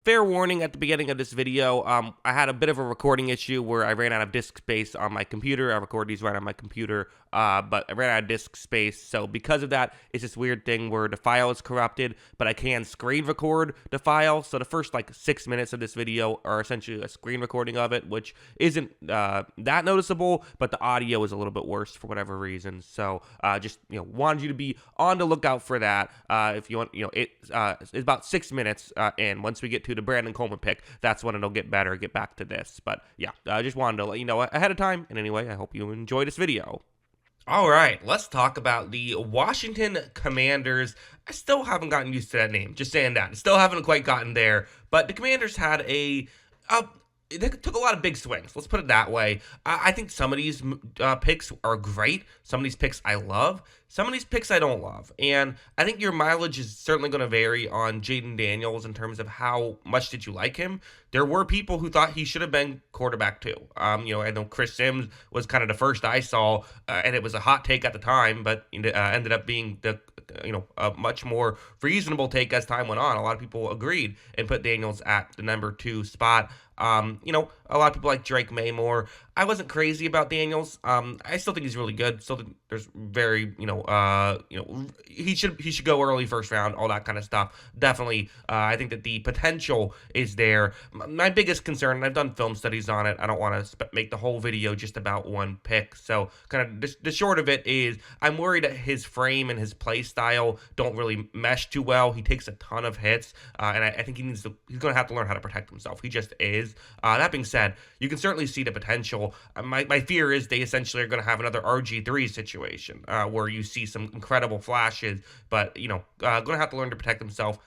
fair warning at the beginning of this video, I had a bit of a recording issue where I ran out of disk space on my computer. I record these right on my computer, but I ran out of disk space. So because of that, it's this weird thing where the file is corrupted, but I can screen record the file. So the first like 6 minutes of this video are essentially a screen recording of it, which isn't that noticeable, but the audio is a little bit worse for whatever reason. So just wanted you to be on the lookout for that. If you want, it's about 6 minutes in. Once we get to the Brandon Coleman pick, that's when it'll get better, get back to this. But yeah, I just wanted to let you know ahead of time. And anyway, I hope you enjoy this video. All right, let's talk about the Washington Commanders. I still haven't gotten used to that name, just saying that. Still haven't quite gotten there, but the Commanders had they took a lot of big swings. Let's put it that way. I think some of these picks are great. Some of these picks I love. Some of these picks I don't love. And I think your mileage is certainly going to vary on Jayden Daniels in terms of how much did you like him. There were people who thought he should have been quarterback too. I know Chris Sims was kind of the first I saw, and it was a hot take at the time, but ended up being a much more reasonable take as time went on. A lot of people agreed and put Daniels at the number 2 spot. A lot of people like Drake May more. I wasn't crazy about Daniels. I still think he's really good. Still think there's very, he should go early first round, all that kind of stuff. Definitely, I think that the potential is there. My biggest concern, and I've done film studies on it, I don't want to make the whole video just about one pick. So kind of the short of it is I'm worried that his frame and his play style don't really mesh too well. He takes a ton of hits, and I think he's going to have to learn how to protect himself. He just is. That being said, you can certainly see the potential. My fear is they essentially are going to have another RG3 situation where you see some incredible flashes, but going to have to learn to protect himself.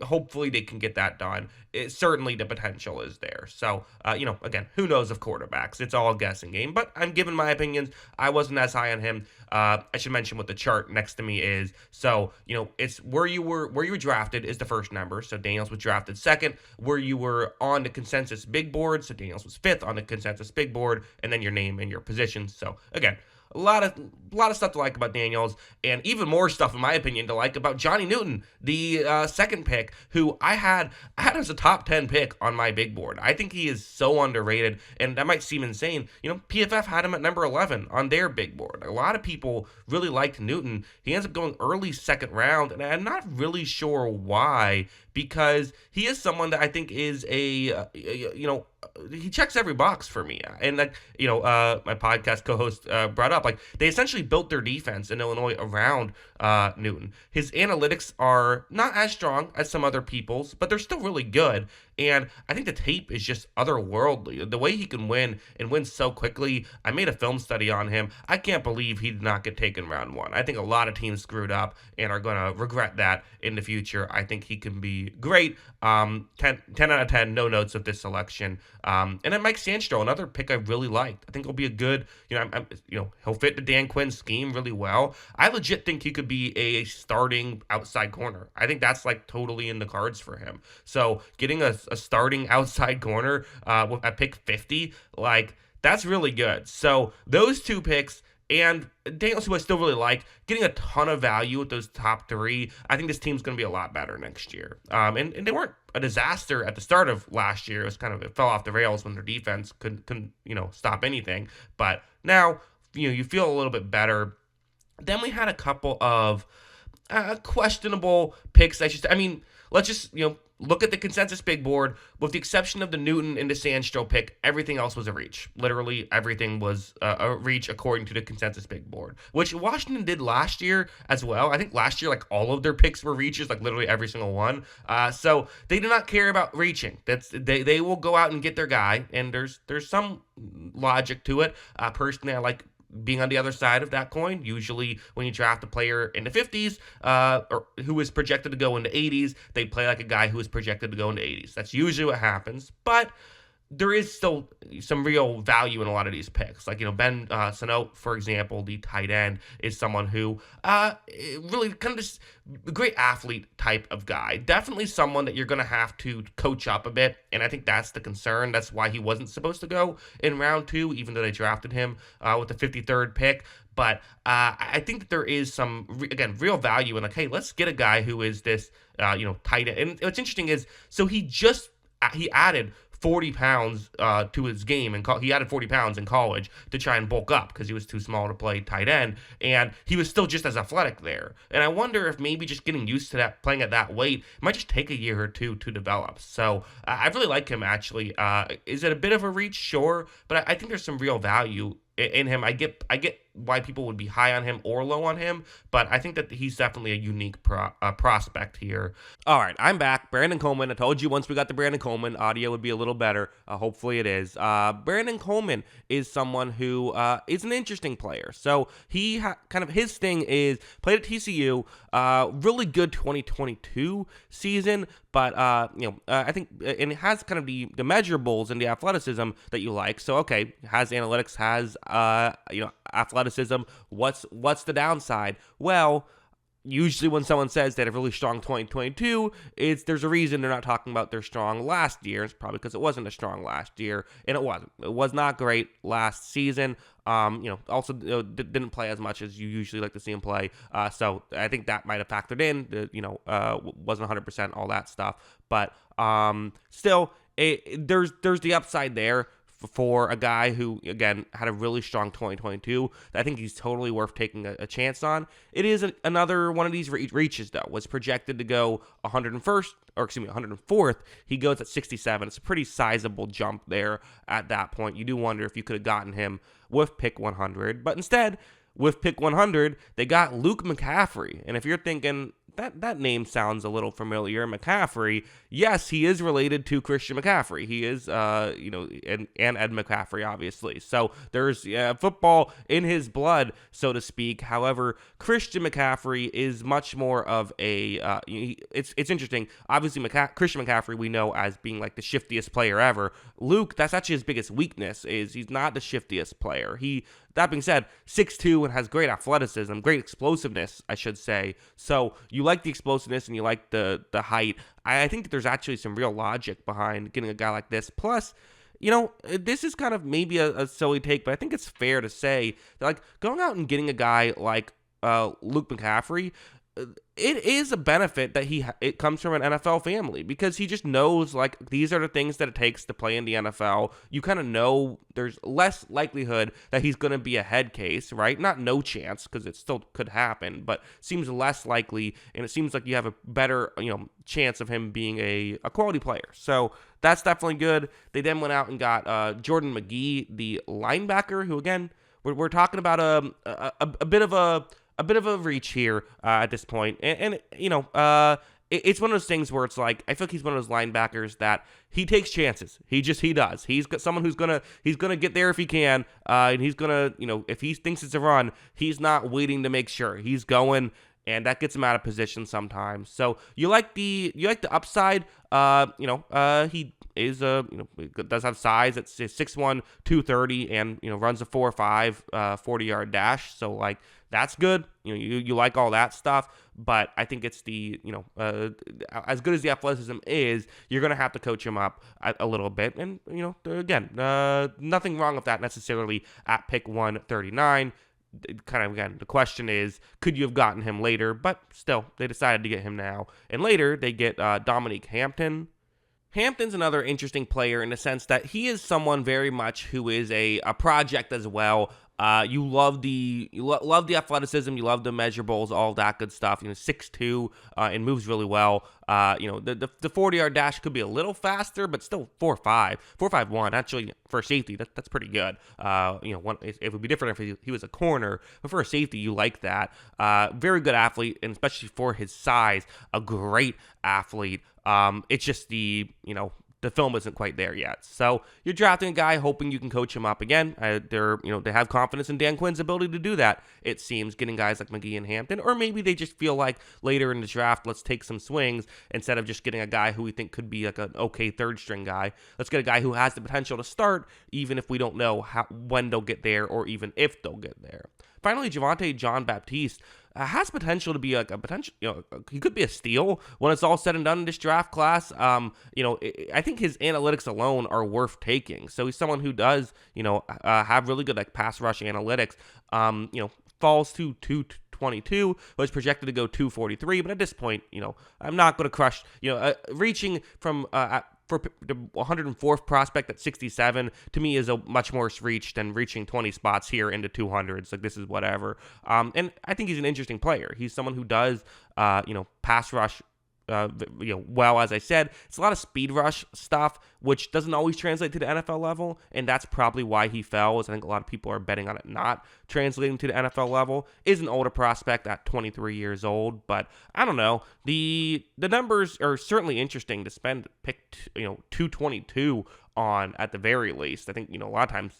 Hopefully they can get that done. Certainly the potential is there. So, again, who knows of quarterbacks? It's all a guessing game, but I'm giving my opinions. I wasn't as high on him. I should mention what the chart next to me is. So, it's where you were drafted is the first number. So Daniels was drafted second. Where you were on the consensus big board. So Daniels was 5th on the consensus big board, and then your name and your position. So again, a lot of stuff to like about Daniels, and even more stuff, in my opinion, to like about Johnny Newton, the second pick, who I had as a top 10 pick on my big board. I think he is so underrated, and that might seem insane. PFF had him at number 11 on their big board. A lot of people really liked Newton. He ends up going early second round, and I'm not really sure why, because he is someone that I think is he checks every box for me. And my podcast co-host brought up, they essentially built their defense in Illinois around Newton. His analytics are not as strong as some other people's, but they're still really good. And I think the tape is just otherworldly. The way he can win and win so quickly. I made a film study on him. I can't believe he did not get taken round 1. I think a lot of teams screwed up and are going to regret that in the future. I think he can be great. 10 out of 10, no notes of this selection. And then Mike Sandstro, another pick I really liked. I think he'll be a good, he'll fit the Dan Quinn scheme really well. I legit think he could be a starting outside corner. I think that's totally in the cards for him. So getting a starting outside corner at pick 50, that's really good. So those 2 picks, and Daniels, who I still really like, getting a ton of value with those top 3. I think this team's going to be a lot better next year. And they weren't a disaster at the start of last year. It fell off the rails when their defense couldn't stop anything. But now, you feel a little bit better. Then we had a couple of questionable picks. Let's just, look at the consensus big board. With the exception of the Newton and the Sandstro pick, everything else was a reach. Literally, everything was a reach according to the consensus big board, which Washington did last year as well. I think last year, all of their picks were reaches, literally every single one. So they do not care about reaching. They will go out and get their guy, and there's some logic to it. Personally, I like being on the other side of that coin. Usually when you draft a player in the 50s or who is projected to go into 80s, they play like a guy who is projected to go into 80s. That's usually what happens, but there is still some real value in a lot of these picks. Ben Sano, for example, the tight end, is someone who really kind of just a great athlete type of guy. Definitely someone that you're going to have to coach up a bit, and I think that's the concern. That's why he wasn't supposed to go in round 2, even though they drafted him with the 53rd pick. But I think that there is some, real value in hey, let's get a guy who is this tight end. And what's interesting is, so he added 40 pounds to his game, and he added 40 pounds in college to try and bulk up because he was too small to play tight end, and he was still just as athletic there. And I wonder if maybe just getting used to that, playing at that weight, might just take a year or two to develop. So I really like him, actually. Is it a bit of a reach? Sure, but I think there's some real value in him. I get why people would be high on him or low on him, but I think that he's definitely a unique prospect here. All right, I'm back. Brandon Coleman. I told you once we got the Brandon Coleman, audio would be a little better. Hopefully it is. Brandon Coleman is someone who is an interesting player. So he kind of, his thing is played at TCU, really good 2022 season, but I think and it has kind of the measurables and the athleticism that you like. So okay, has analytics, has athleticism. What's the downside? Well, usually when someone says they had a really strong 2022, there's a reason they're not talking about their strong last year. It's probably because it wasn't a strong last year, and it wasn't. It was not great last season. Also didn't play as much as you usually like to see him play. So I think that might have factored in. Wasn't 100%, all that stuff, but still, there's the upside there for a guy who, again, had a really strong 2022. I think he's totally worth taking a chance on. It is another one of these reaches, though. Was projected to go 104th. He goes at 67. It's a pretty sizable jump there at that point. You do wonder if you could have gotten him with pick 100. But instead, with pick 100, they got Luke McCaffrey. And if you're thinking, that name sounds a little familiar, McCaffrey, yes, he is related to Christian McCaffrey. He is, and Ed McCaffrey, obviously. So there's football in his blood, so to speak. However, Christian McCaffrey is much more of a, it's interesting. Obviously, Christian McCaffrey we know as being like the shiftiest player ever. Luke, that's actually his biggest weakness, is he's not the shiftiest player. That being said, 6'2" and has great athleticism, great explosiveness, I should say. So you like the explosiveness and you like the height. I think that there's actually some real logic behind getting a guy like this. Plus, this is kind of maybe a silly take, but I think it's fair to say that, like, going out and getting a guy like Luke McCaffrey, it is a benefit that it comes from an NFL family, because he just knows, like, these are the things that it takes to play in the NFL. You kind of know there's less likelihood that he's going to be a head case, right? Not no chance, because it still could happen, but seems less likely, and it seems like you have a better, chance of him being a quality player. So that's definitely good. They then went out and got Jordan McGee, the linebacker, who, again, we're talking about a bit of a reach here at this point. And it's one of those things where it's like, I feel like he's one of those linebackers that he takes chances. He does. He's got someone who's gonna get there if he can, and he's gonna, if he thinks it's a run, he's not waiting to make sure. He's going, and that gets him out of position sometimes. So you like the upside. He is does have size. It's 6'1", 230, and runs a 4.5 40-yard dash. So, like, that's good. You like all that stuff, but I think it's the as good as the athleticism is, you're gonna have to coach him up a little bit. And again, nothing wrong with that necessarily at pick 139. Kind of, again, the question is, could you have gotten him later? But still, they decided to get him now. And later, they get Dominique Hampton. Hampton's another interesting player in the sense that he is someone very much who is a project as well. You love the athleticism, you love the measurables, all that good stuff. 6'2", and moves really well. The 40-yard dash could be a little faster, but still 4.5, 4.51. Actually, for a safety, that's pretty good. It would be different if he was a corner, but for a safety, you like that. Very good athlete, and especially for his size, a great athlete. It's just the film isn't quite there yet. So you're drafting a guy hoping you can coach him up again. They have confidence in Dan Quinn's ability to do that, it seems, getting guys like McGee and Hampton. Or maybe they just feel like later in the draft, let's take some swings instead of just getting a guy who we think could be like an okay third string guy. Let's get a guy who has the potential to start, even if we don't know when they'll get there or even if they'll get there. Finally, Javonte Jean-Baptiste has potential to be like a potential, he could be a steal when it's all said and done in this draft class. I think his analytics alone are worth taking. So he's someone who does, have really good, like, pass rush analytics. Falls to 222, was projected to go 243, but at this point, I'm not going to crush, reaching from for the 104th prospect at 67, to me, is a much more reach than reaching 20 spots here into 200s. Like, this is whatever. And I think he's an interesting player. He's someone who does, pass rush well, as I said. It's a lot of speed rush stuff, which doesn't always translate to the NFL level, and that's probably why he fell, as I think a lot of people are betting on it not translating to the NFL level. Is an older prospect at 23 years old, but I don't know. The numbers are certainly interesting to pick 222 on, at the very least. I think, a lot of times,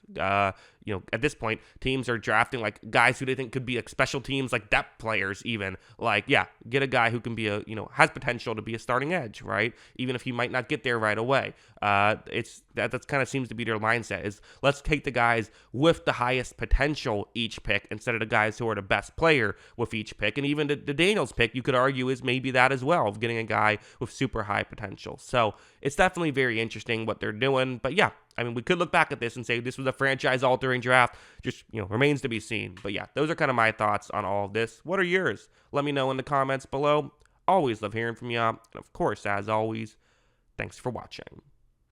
at this point, teams are drafting like guys who they think could be like special teams, like depth players even. Like, yeah, get a guy who can be has potential to be a starting edge, right? Even if he might not get there right away. That's kind of seems to be their mindset, is let's take the guys with the highest potential each pick instead of the guys who are the best player with each pick. And even the Daniels pick, you could argue, is maybe that as well, of getting a guy with super high potential. So it's definitely very interesting what they're doing. But yeah, I mean, we could look back at this and say this was a franchise-altering draft. Just, remains to be seen. But yeah, those are kind of my thoughts on all of this. What are yours? Let me know in the comments below. Always love hearing from you. And of course, as always, thanks for watching.